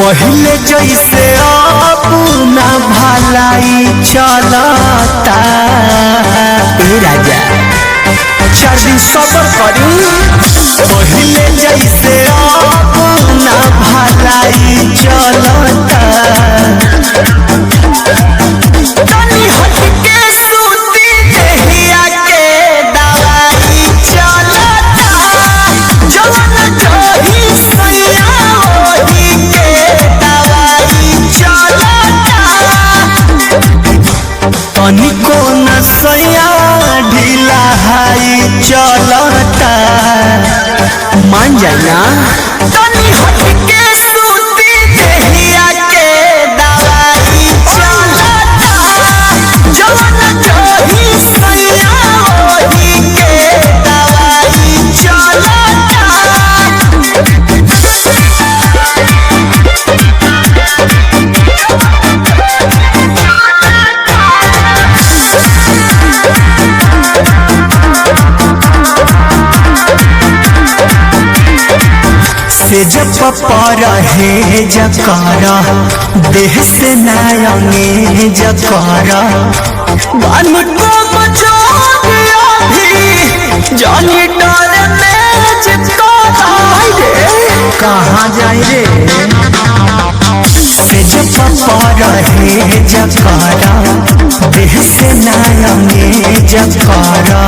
पहले जैसे अब ना भलाई चलता। ए राजा चार दिन सबर करी। पहले जैसे अब ना भलाई चलता। तनी हट के सूती देहिया के दवाई चलता। जवन जही सैया ओही के दवाई चलता। तनिको न सैया ढीला हाई चलता। मान जाना तनी हट के सूती देहिया के दवाई चलता। जवन जही सैया ओही के दवाई चलता। से जब पर है जकारा देह से नायंगे जकारा। बन को बचा भी जानी डर में चिपकारा। कहाँ जाए रे से जब पर है जकारा देह से नायंगे जकारा।